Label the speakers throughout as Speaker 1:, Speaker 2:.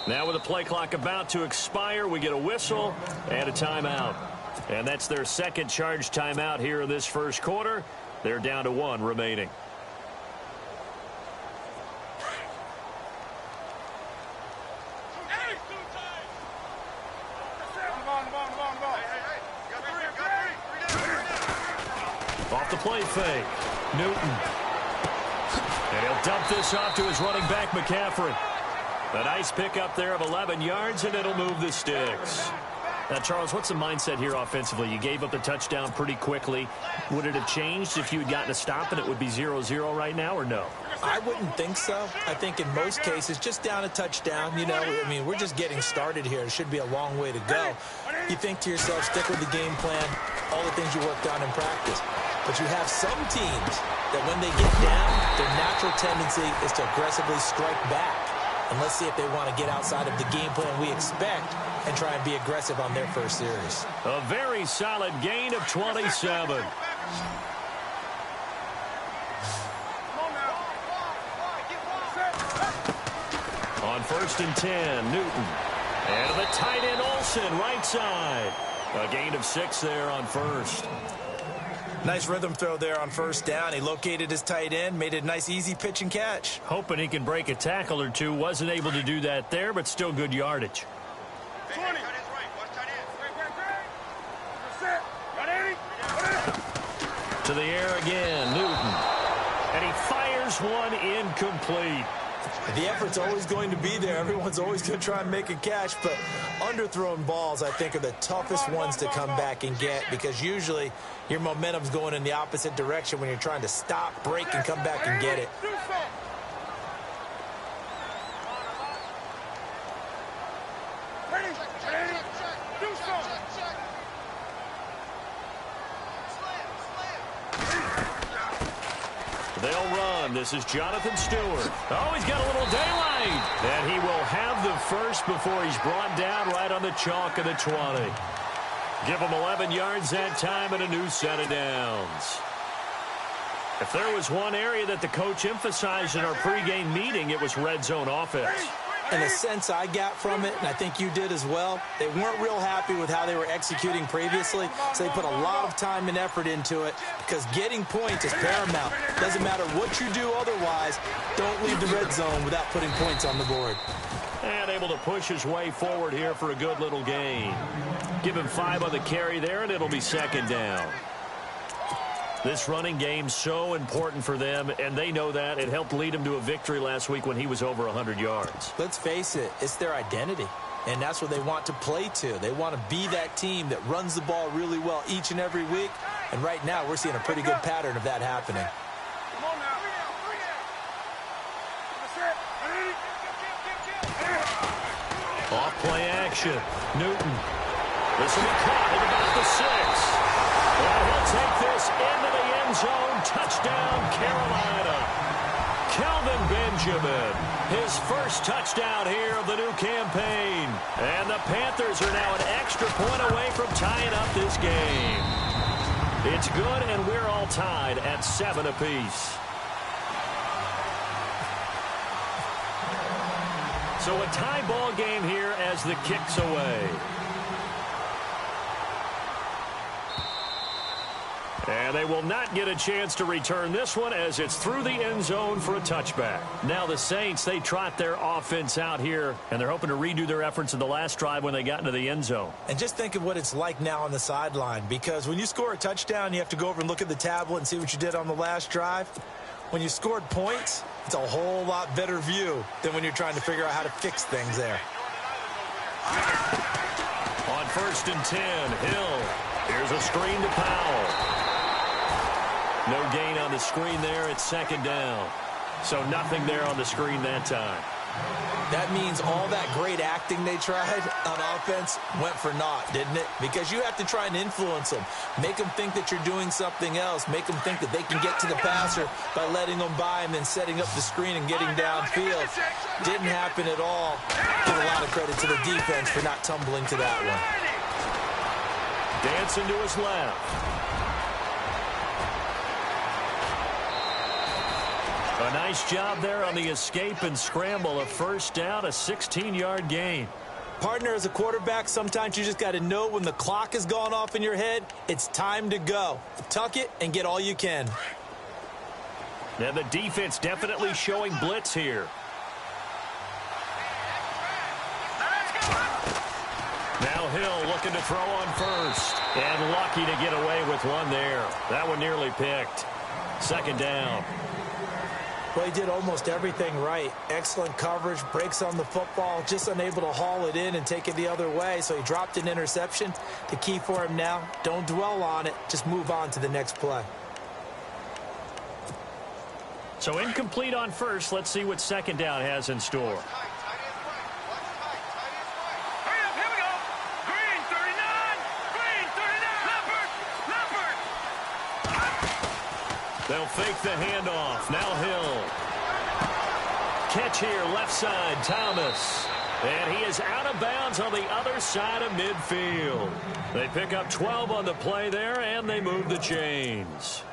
Speaker 1: Now with the play clock about to expire, we get a whistle and a timeout. And that's their second charge timeout here in this first quarter. They're down to 1 remaining. Off the play fake. Newton. And he'll dump this off to his running back, McCaffrey. A nice pickup there of 11 yards, and it'll move the sticks. Now, Charles, what's the mindset here offensively? You gave up the touchdown pretty quickly. Would it have changed if you had gotten a stop and it would be 0-0 right now, or no?
Speaker 2: I wouldn't think so. I think in most cases, just down a touchdown, you know, I mean, we're just getting started here. It should be a long way to go. You think to yourself, stick with the game plan, all the things you worked on in practice. But you have some teams that when they get down, their natural tendency is to aggressively strike back. And let's see if they want to get outside of the game plan we expect and try and be aggressive on their first series.
Speaker 1: A very solid gain of 27. On 1st and 10, Newton. And the tight end, Olsen, right side. A gain of 6 there on 1st.
Speaker 2: Nice rhythm throw there on 1st down. He located his tight end, made it a nice, easy pitch and catch.
Speaker 1: Hoping he can break a tackle or two. Wasn't able to do that there, but still good yardage.
Speaker 3: 20.
Speaker 1: To the air again, Newton. And he fires one incomplete.
Speaker 2: The effort's always going to be there. Everyone's always going to try and make a catch, but underthrown balls, I think, are the toughest ones to come back and get because usually your momentum's going in the opposite direction when you're trying to stop, break, and come back and get it.
Speaker 1: They'll run. This is Jonathan Stewart. Oh, he's got a little daylight. And he will have the first before he's brought down right on the chalk of the 20. Give him 11 yards that time and a new set of downs. If there was one area that the coach emphasized in our pregame meeting, it was red zone offense.
Speaker 2: And the sense I got from it, and I think you did as well, they weren't real happy with how they were executing previously, so they put a lot of time and effort into it because getting points is paramount. Doesn't matter what you do otherwise, don't leave the red zone without putting points on the board.
Speaker 1: And able to push his way forward here for a good little gain. Give him 5 on the carry there, and it'll be 2nd down. This running game's so important for them, and they know that. It helped lead him to a victory last week when he was over 100 yards.
Speaker 2: Let's face it, it's their identity, and that's what they want to play to. They want to be that team that runs the ball really well each and every week, and right now we're seeing a pretty good pattern of that happening.
Speaker 1: Off play action. Newton. This will be caught at about the 6. And he'll take this into the end zone. Touchdown, Carolina. Kelvin Benjamin, his first touchdown here of the new campaign. And the Panthers are now an extra point away from tying up this game. It's good, and we're all tied at 7 apiece. So a tie ball game here as the kick's away. And they will not get a chance to return this one as it's through the end zone for a touchback. Now the Saints, they trot their offense out here, and they're hoping to redo their efforts in the last drive when they got into the end zone.
Speaker 2: And just think of what it's like now on the sideline, because when you score a touchdown, you have to go over and look at the tablet and see what you did on the last drive. When you scored points, it's a whole lot better view than when you're trying to figure out how to fix things there.
Speaker 1: On 1st and 10, Hill. Here's a screen to Powell. No gain on the screen there. It's 2nd down. So nothing there on the screen that time.
Speaker 2: That means all that great acting they tried on offense went for naught, didn't it? Because you have to try and influence them. Make them think that you're doing something else. Make them think that they can get to the passer by letting them by and then setting up the screen and getting downfield. Didn't happen at all. Give a lot of credit to the defense for not tumbling to that one.
Speaker 1: Dancing to his left. A A nice job there on the escape and scramble. A first down, a 16-yard gain.
Speaker 2: Partner, as a quarterback, sometimes you just got to know when the clock has gone off in your head, it's time to go. Tuck it and get all you can.
Speaker 1: Now the defense definitely showing blitz here. Now Hill looking to throw on first. And lucky to get away with one there. That one nearly picked. Second down.
Speaker 2: Well, he did almost everything right. Excellent coverage, breaks on the football, just unable to haul it in and take it the other way, so he dropped an interception. The key for him now, don't dwell on it, just move on to the next play.
Speaker 1: So incomplete on first. Let's see what second down has in store. They'll fake the handoff. Now Hill. Catch here, left side, Thomas. And he is out of bounds on the other side of midfield. They pick up 12 on the play there, and they move the chains.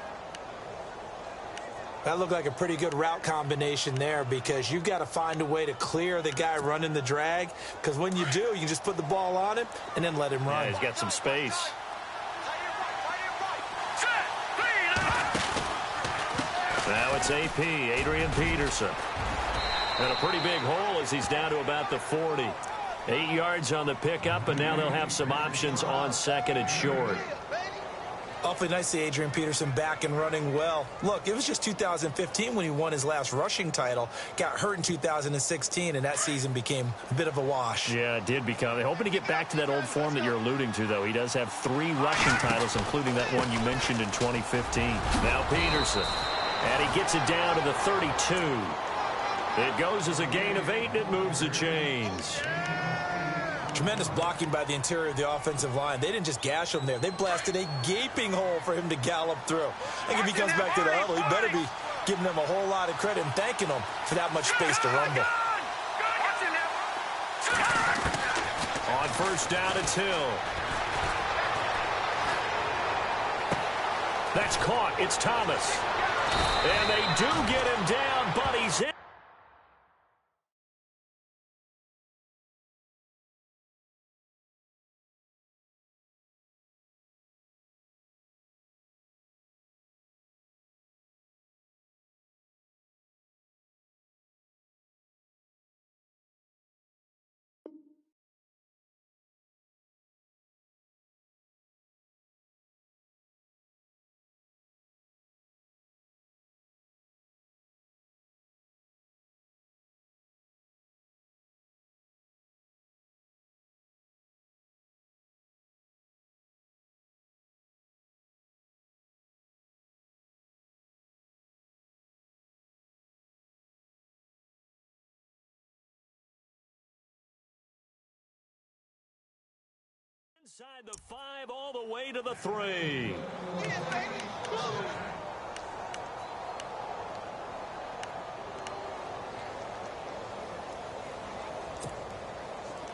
Speaker 2: That looked like a pretty good route combination there, because you've got to find a way to clear the guy running the drag, because when you do, you can just put the ball on him and then let him run.
Speaker 1: Yeah, he's got some space. Now it's AP, Adrian Peterson. And a pretty big hole as he's down to about the 40. 8 yards on the pickup, and now they'll have some options on second and short.
Speaker 2: Awfully nice to see Adrian Peterson back and running well. Look, it was just 2015 when he won his last rushing title. Got hurt in 2016, and that season became a bit of a wash.
Speaker 1: Yeah, it did become. They're hoping to get back to that old form that you're alluding to, though. He does have 3 rushing titles, including that one you mentioned in 2015. Now Peterson. And he gets it down to the 32. It goes as a gain of 8, and it moves the chains.
Speaker 2: Tremendous blocking by the interior of the offensive line. They didn't just gash him there. They blasted a gaping hole for him to gallop through. I think if he comes back to the huddle, he better be giving them a whole lot of credit and thanking them for that much space to rumble.
Speaker 1: On first down, it's Hill. That's caught. It's Thomas. And they do get him down, but he's in. Inside the 5 all the way to the 3.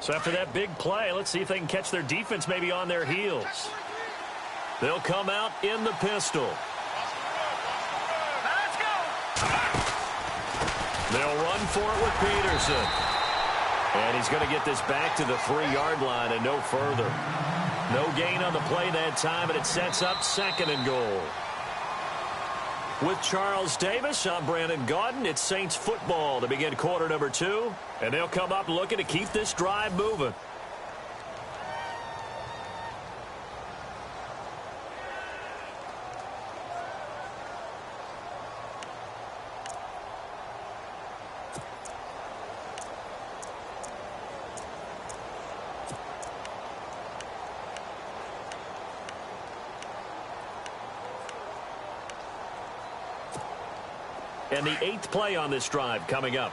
Speaker 1: So after that big play, let's see if they can catch their defense maybe on their heels. They'll come out in the pistol. Let's go. They'll run for it with Peterson. And he's going to get this back to the 3-yard line and no further. No gain on the play that time, and it sets up second and goal. With Charles Davis, I'm Brandon Gaudin. It's Saints football to begin quarter number 2. And they'll come up looking to keep this drive moving. And the 8th play on this drive coming up.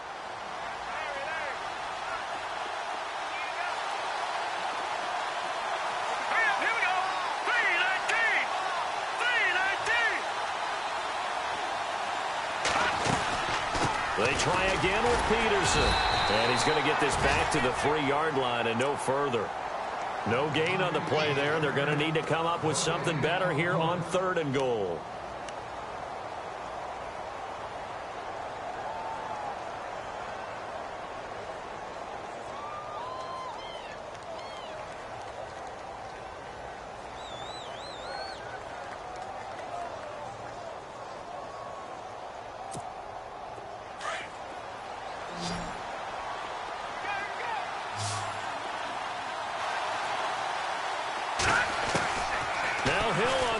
Speaker 3: Here we go. 3-19.
Speaker 1: They try again with Peterson. And he's going to get this back to the 3-yard line and no further. No gain on the play there. They're going to need to come up with something better here on 3rd and goal.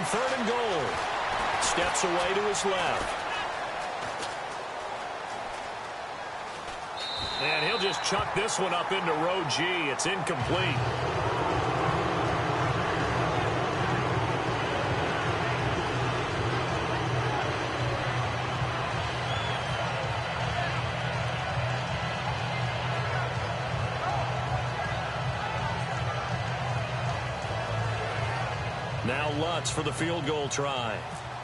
Speaker 1: third and goal. Steps away to his left. And he'll just chuck this one up into row G. It's incomplete. Now Lutz for the field goal try.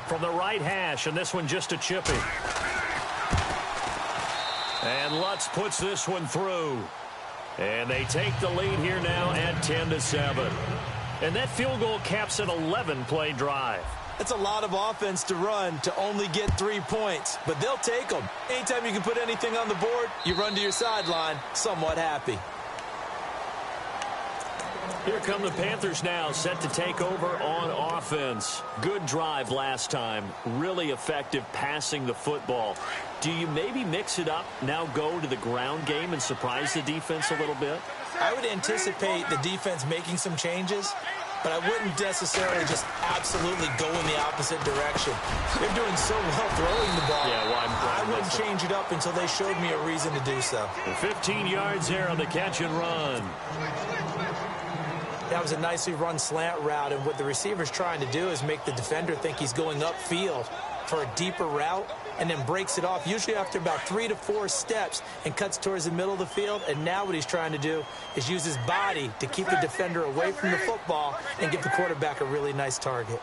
Speaker 1: From the right hash, and this one just a chippy. And Lutz puts this one through. And they take the lead here now at 10-7. And that field goal caps an 11-play drive.
Speaker 2: That's a lot of offense to run to only get 3 points, but they'll take them. Anytime you can put anything on the board, you run to your sideline somewhat happy.
Speaker 1: Here come the Panthers now, set to take over on offense. Good drive last time. Really effective passing the football. Do you maybe mix it up, now go to the ground game and surprise the defense a little bit?
Speaker 2: I would anticipate the defense making some changes, but I wouldn't necessarily just absolutely go in the opposite direction. They're doing so well throwing the ball.
Speaker 1: Yeah, well,
Speaker 2: I wouldn't change it up until they showed me a reason to do so.
Speaker 1: 15 yards there on the catch and run.
Speaker 2: That was a nicely run slant route, and what the receiver's trying to do is make the defender think he's going upfield for a deeper route and then breaks it off, usually after about 3 to 4 steps, and cuts towards the middle of the field. And now what he's trying to do is use his body to keep the defender away from the football and give the quarterback a really nice target.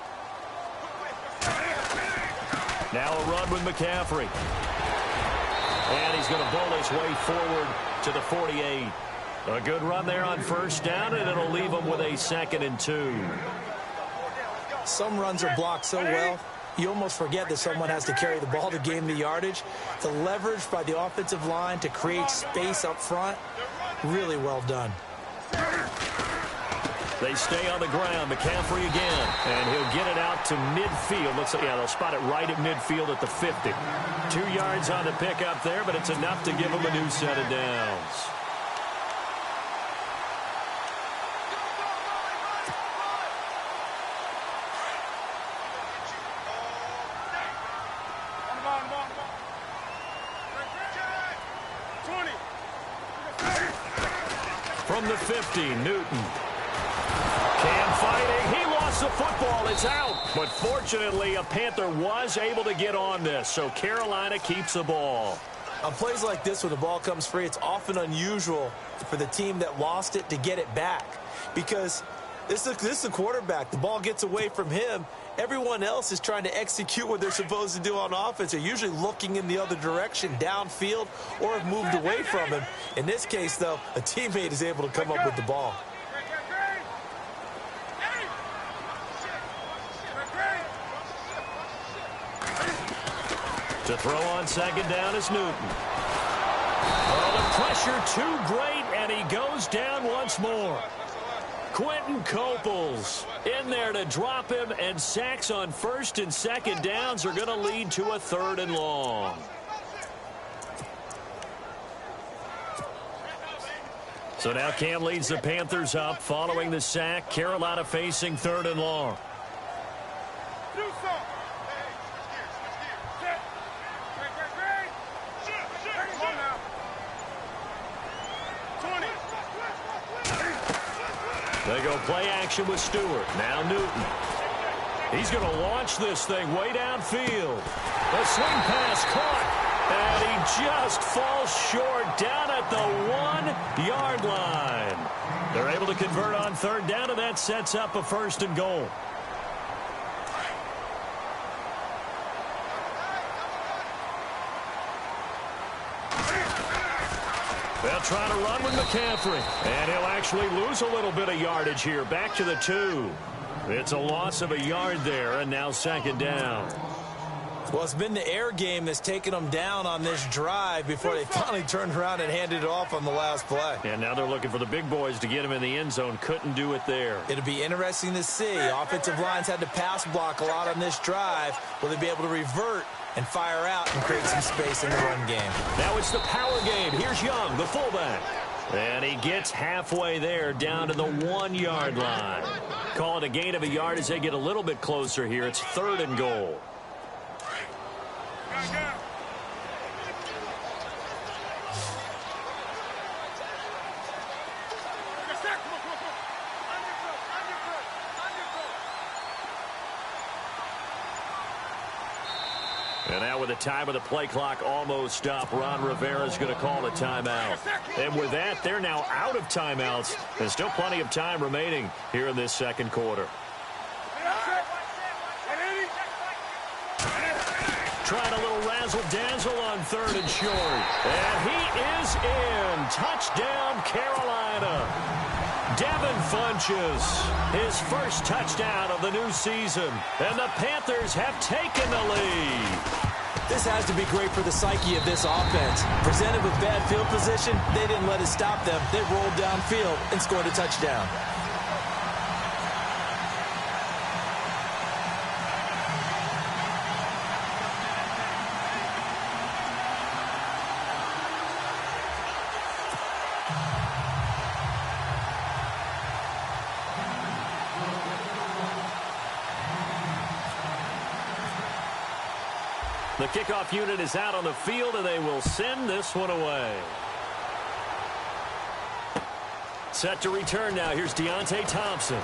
Speaker 1: Now a run with McCaffrey. And he's going to bowl his way forward to the 48. A good run there on first down, and it'll leave him with a 2nd and 2.
Speaker 2: Some runs are blocked so well, you almost forget that someone has to carry the ball to gain the yardage. The leverage by the offensive line to create space up front, really well done.
Speaker 1: They stay on the ground. McCaffrey again, and he'll get it out to midfield. Looks like, yeah, they'll spot it right at midfield at the 50. 2 yards on the pickup there, but it's enough to give him a new set of downs. From the 50, Newton. Cam fighting. He lost the football. It's out. But fortunately, a Panther was able to get on this, so Carolina keeps the ball.
Speaker 2: On plays like this, when the ball comes free, it's often unusual for the team that lost it to get it back, because this is the quarterback. The ball gets away from him. Everyone else is trying to execute what they're supposed to do on offense. They're usually looking in the other direction, downfield, or have moved away from him. In this case, though, a teammate is able to come up with the ball.
Speaker 1: To throw on 2nd down is Newton. Oh, the pressure too great, and he goes down once more. Quentin Coples in there to drop him, and sacks on 1st and 2nd downs are going to lead to a 3rd and long. So now Cam leads the Panthers up following the sack. Carolina facing 3rd and long. They go play action with Stewart. Now Newton. He's going to launch this thing way downfield. The swing pass caught. And he just falls short down at the 1-yard line. They're able to convert on 3rd down, and that sets up a 1st and goal. They'll try to run with McCaffrey. And he'll actually lose a little bit of yardage here. Back to the 2. It's a loss of a yard there, and now 2nd down.
Speaker 2: Well, it's been the air game that's taken them down on this drive before they finally turned around and handed it off on the last play.
Speaker 1: And now they're looking for the big boys to get him in the end zone. Couldn't do it there.
Speaker 2: It'll be interesting to see. Offensive lines had to pass block a lot on this drive. Will they be able to revert and fire out and create some space in the run game?
Speaker 1: Now it's the power game. Here's Young, the fullback. And he gets halfway there, down to the 1-yard line. Call it a gain of a yard as they get a little bit closer here. It's 3rd and goal. And now with the time of the play clock almost up, Ron Rivera's going to call a timeout. And with that, they're now out of timeouts. There's still plenty of time remaining here in this second quarter. Trying a little razzle-dazzle on 3rd and short. And he is in. Touchdown, Carolina. Devin Funchess, his first touchdown of the new season. And the Panthers have taken the lead.
Speaker 2: This has to be great for the psyche of this offense. Presented with bad field position, they didn't let it stop them. They rolled downfield and scored a touchdown.
Speaker 1: The kickoff unit is out on the field, and they will send this one away. Set to return now. Here's Deontay Thompson.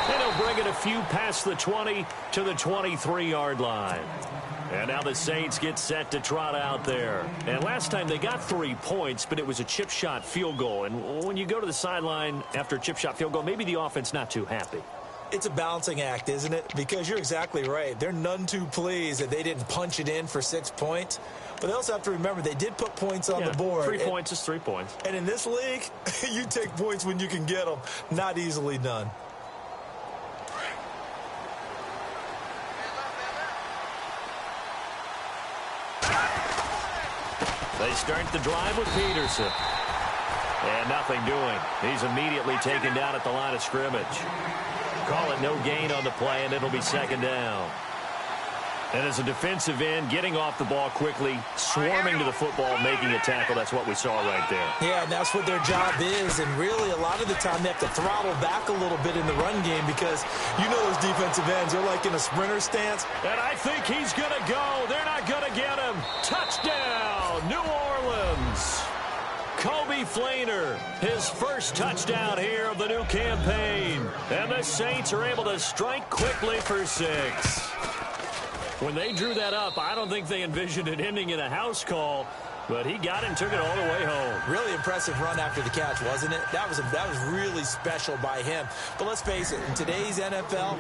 Speaker 1: And he'll bring it a few past the 20 to the 23-yard line. And now the Saints get set to trot out there. And last time they got 3 points, but it was a chip shot field goal. And when you go to the sideline after a chip shot field goal, maybe the offense not too happy.
Speaker 2: It's a balancing act, isn't it? Because you're exactly right. They're none too pleased that they didn't punch it in for 6 points. But they also have to remember they did put points on the board.
Speaker 1: 3 points is 3 points.
Speaker 2: And in this league, you take points when you can get them. Not easily done.
Speaker 1: They start the drive with Peterson. And nothing doing. He's immediately taken down at the line of scrimmage. Call it no gain on the play, and it'll be 2nd down. And as a defensive end, getting off the ball quickly, swarming to the football, making a tackle, that's what we saw right there.
Speaker 2: Yeah, and that's what their job is. And really, a lot of the time, they have to throttle back a little bit in the run game because you know those defensive ends, they're like in a sprinter stance.
Speaker 1: And I think he's going to go. They're not going to get him. Touchdown, New Orleans. Kobe Flainer, his first touchdown here of the new campaign. And the Saints are able to strike quickly for 6. When they drew that up, I don't think they envisioned it ending in a house call, but he got it and took it all the way home.
Speaker 2: Really impressive run after the catch, wasn't it? That was really special by him. But let's face it, in today's NFL,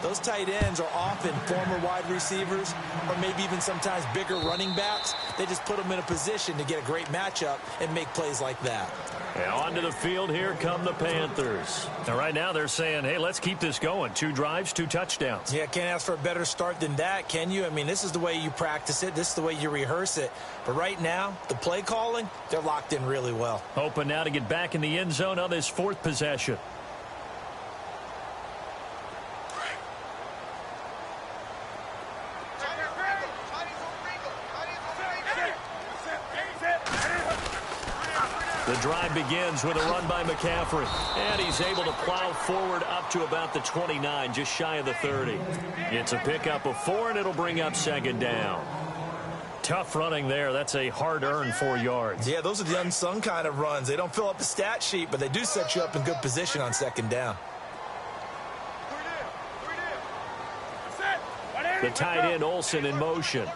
Speaker 2: those tight ends are often former wide receivers or maybe even sometimes bigger running backs. They just put them in a position to get a great matchup and make plays like that.
Speaker 1: And onto the field, here come the Panthers. And right now they're saying, hey, let's keep this going. 2 drives, 2 touchdowns.
Speaker 2: Yeah, can't ask for a better start than that, can you? I mean, this is the way you practice it. This is the way you rehearse it. But right now, the play calling, they're locked in really well.
Speaker 1: Hoping now to get back in the end zone on this 4th possession. The drive begins with a run by McCaffrey. And he's able to plow forward up to about the 29, just shy of the 30. It's a pickup of 4, and it'll bring up 2nd down. Tough running there. That's a hard-earned 4 yards.
Speaker 2: Yeah, those are the unsung kind of runs. They don't fill up the stat sheet, but they do set you up in good position on 2nd down.
Speaker 1: The tight end, Olsen, in motion.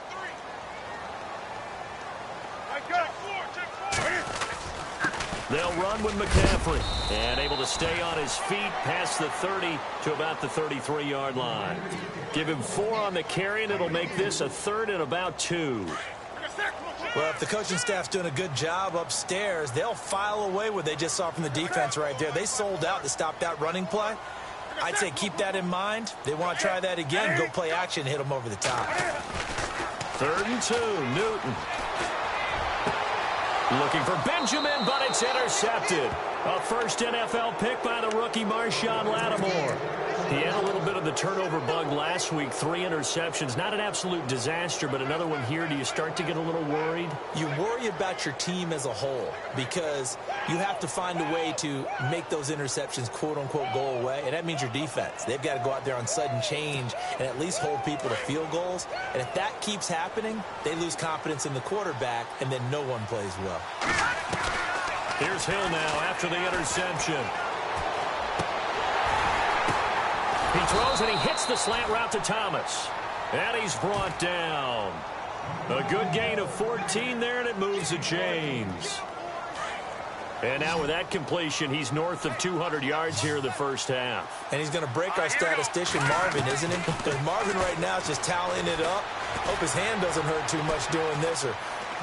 Speaker 1: They'll run with McCaffrey. And able to stay on his feet past the 30 to about the 33-yard line. Give him 4 on the carry, and it'll make this a 3rd and about 2.
Speaker 2: Well, if the coaching staff's doing a good job upstairs, they'll file away what they just saw from the defense right there. They sold out to stop that running play. I'd say keep that in mind. They want to try that again, go play action, hit them over the top.
Speaker 1: 3rd and 2, Newton. Looking for Benjamin, but it's intercepted. A first NFL pick by the rookie Marshawn Lattimore. He had a little bit of the turnover bug last week, 3 interceptions. Not an absolute disaster, but another one here. Do you start to get a little worried?
Speaker 2: You worry about your team as a whole because you have to find a way to make those interceptions, quote-unquote, go away, and that means your defense. They've got to go out there on sudden change and at least hold people to field goals, and if that keeps happening, they lose confidence in the quarterback, and then no one plays well.
Speaker 1: Here's Hill now after the interception. He throws and he hits the slant route to Thomas. And he's brought down. A good gain of 14 there, and it moves the chains. And now with that completion, he's north of 200 yards here in the first half.
Speaker 2: And he's going to break our statistician, Marvin, isn't he? Because Marvin right now is just tallying it up. Hope his hand doesn't hurt too much doing this or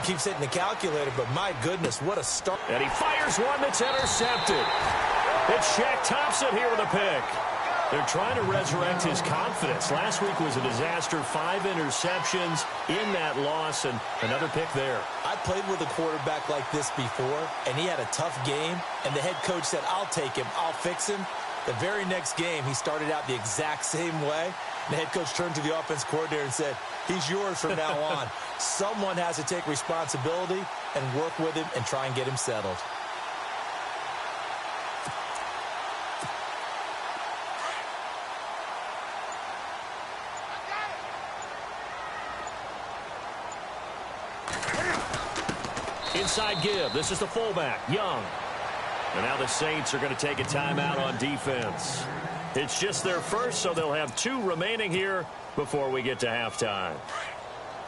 Speaker 2: keeps hitting the calculator, but my goodness, what a start.
Speaker 1: And he fires one that's intercepted. It's Shaq Thompson here with a pick. They're trying to resurrect his confidence. Last week was a disaster, 5 interceptions in that loss, and another pick there.
Speaker 2: I played with a quarterback like this before, and he had a tough game, and the head coach said, I'll take him, I'll fix him. The very next game, he started out the exact same way. The head coach turned to the offense coordinator and said, he's yours from now on. Someone has to take responsibility and work with him and try and get him settled.
Speaker 1: Inside give. This is the fullback, Young. And now the Saints are going to take a timeout on defense. It's just their first, so they'll have 2 remaining here before we get to halftime.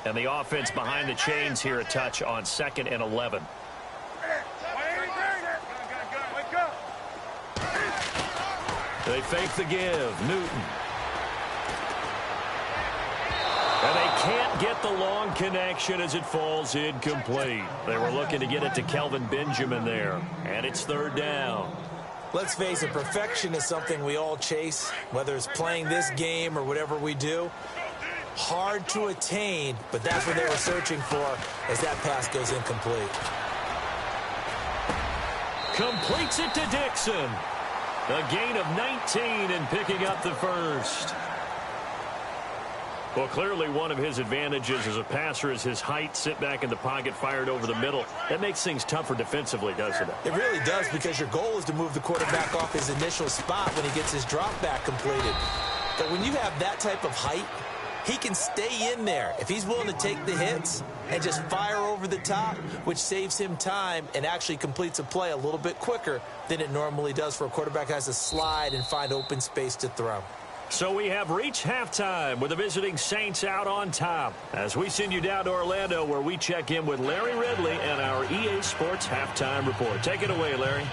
Speaker 1: And the offense behind the chains here a touch on 2nd and 11. They fake the give. Newton. And they can't get the long connection as it falls incomplete. They were looking to get it to Kelvin Benjamin there. And it's 3rd down.
Speaker 2: Let's face it, perfection is something we all chase, whether it's playing this game or whatever we do. Hard to attain, but that's what they were searching for as that pass goes incomplete.
Speaker 1: Completes it to Dixon. A gain of 19 and picking up the first. Well, clearly one of his advantages as a passer is his height, sit back in the pocket, fired over the middle. That makes things tougher defensively, doesn't it?
Speaker 2: It really does, because your goal is to move the quarterback off his initial spot when he gets his drop back completed. But when you have that type of height, he can stay in there if he's willing to take the hits and just fire over the top, which saves him time and actually completes a play a little bit quicker than it normally does for a quarterback who has to slide and find open space to throw.
Speaker 1: So we have reached halftime with the visiting Saints out on top as we send you down to Orlando, where we check in with Larry Ridley and our EA Sports Halftime Report. Take it away, Larry.